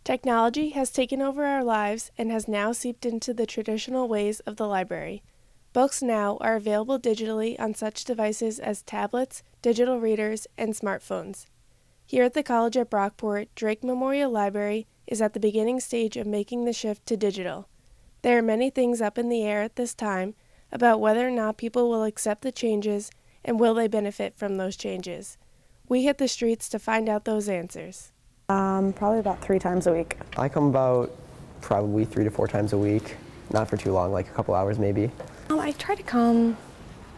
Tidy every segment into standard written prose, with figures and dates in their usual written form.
Technology has taken over our lives and has now seeped into the traditional ways of the library. Books now are available digitally on such devices as tablets, digital readers, and smartphones. Here at the college at Brockport, Drake Memorial Library is at the beginning stage of making the shift to digital. There are many things up in the air at this time about whether or not people will accept the changes and will they benefit from those changes. We hit the streets to find out those answers. Probably about 3 times a week. I come about probably 3 to 4 times a week, not for too long, like a couple hours maybe. I try to come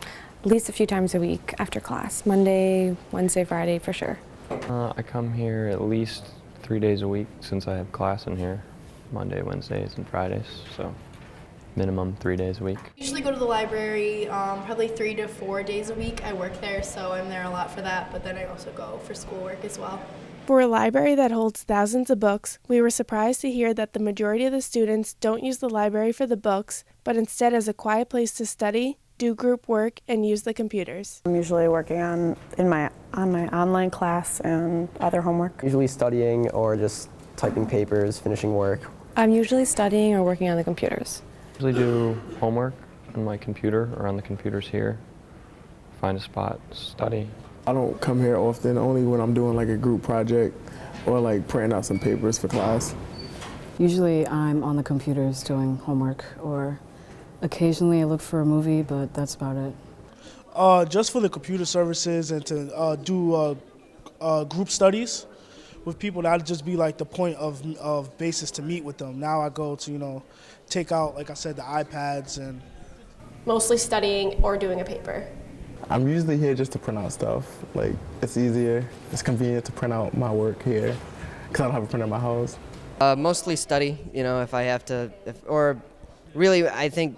at least a few times a week after class, Monday, Wednesday, Friday for sure. I come here at least 3 days a week since I have class in here, Monday, Wednesdays, and Fridays, so minimum 3 days a week. I usually go to the library probably 3 to 4 days a week. I work there, so I'm there a lot for that, but then I also go for schoolwork as well. For a library that holds thousands of books, we were surprised to hear that the majority of the students don't use the library for the books, but instead as a quiet place to study, do group work, and use the computers. I'm usually working on my online class and other homework. Usually studying or just typing papers, finishing work. I'm usually studying or working on the computers. Usually do homework on my computer or on the computers here, find a spot, study. I don't come here often, only when I'm doing like a group project or like printing out some papers for class. Usually I'm on the computers doing homework, or occasionally I look for a movie, but that's about it. Just for the computer services and to do group studies with people, that'd just be like the point of basis to meet with them. Now I go to, take out, like I said, the iPads and... Mostly studying or doing a paper. I'm usually here just to print out stuff. Like, it's easier, it's convenient to print out my work here because I don't have a printer in my house. Mostly study, if I have to, or really I think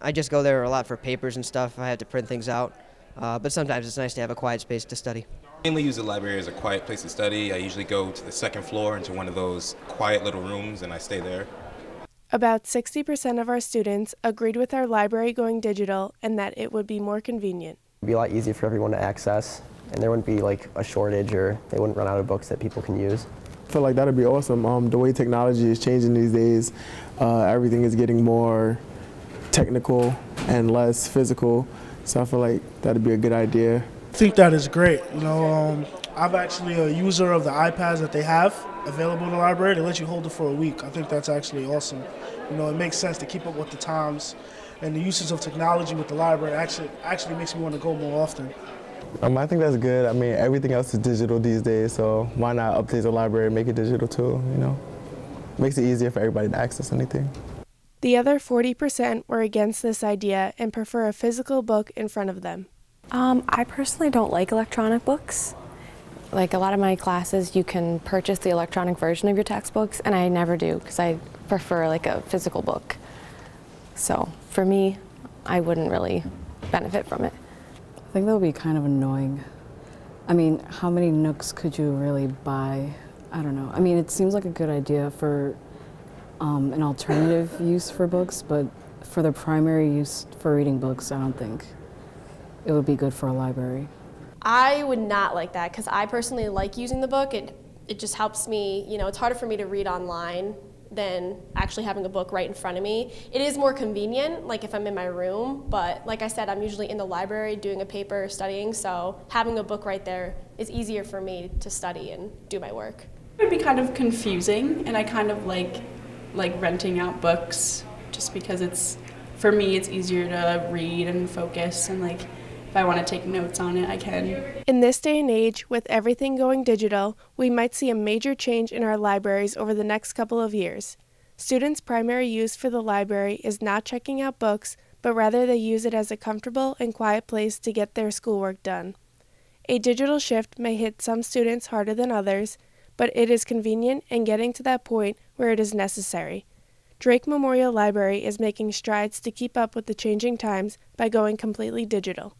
I just go there a lot for papers and stuff if I have to print things out. But sometimes it's nice to have a quiet space to study. I mainly use the library as a quiet place to study. I usually go to the second floor into one of those quiet little rooms and I stay there. About 60% of our students agreed with our library going digital and that it would be more convenient. It'd be a lot easier for everyone to access, and there wouldn't be like a shortage or they wouldn't run out of books that people can use. I feel like that'd be awesome. The way technology is changing these days, everything is getting more technical and less physical, so I feel like that'd be a good idea. I think that is great. I'm actually a user of the iPads that they have available in the library. They let you hold it for a week. I think that's actually awesome. It makes sense to keep up with the times, and the usage of technology with the library actually makes me want to go more often. I think that's good. Everything else is digital these days, so why not update the library and make it digital too, Makes it easier for everybody to access anything. The other 40% were against this idea and prefer a physical book in front of them. I personally don't like electronic books. Like a lot of my classes, you can purchase the electronic version of your textbooks, and I never do because I prefer like a physical book. So for me, I wouldn't really benefit from it. I think that would be kind of annoying. How many Nooks could you really buy? I don't know. It seems like a good idea for an alternative use for books, but for the primary use for reading books, I don't think it would be good for a library. I would not like that because I personally like using the book. It just helps me, it's harder for me to read online than actually having a book right in front of me. It is more convenient, like if I'm in my room, but like I said, I'm usually in the library doing a paper, studying, so having a book right there is easier for me to study and do my work. It would be kind of confusing, and I kind of like renting out books just because for me, it's easier to read and focus, and if I want to take notes on it, I can. In this day and age, with everything going digital, we might see a major change in our libraries over the next couple of years. Students' primary use for the library is not checking out books, but rather they use it as a comfortable and quiet place to get their schoolwork done. A digital shift may hit some students harder than others, but it is convenient and getting to that point where it is necessary. Drake Memorial Library is making strides to keep up with the changing times by going completely digital.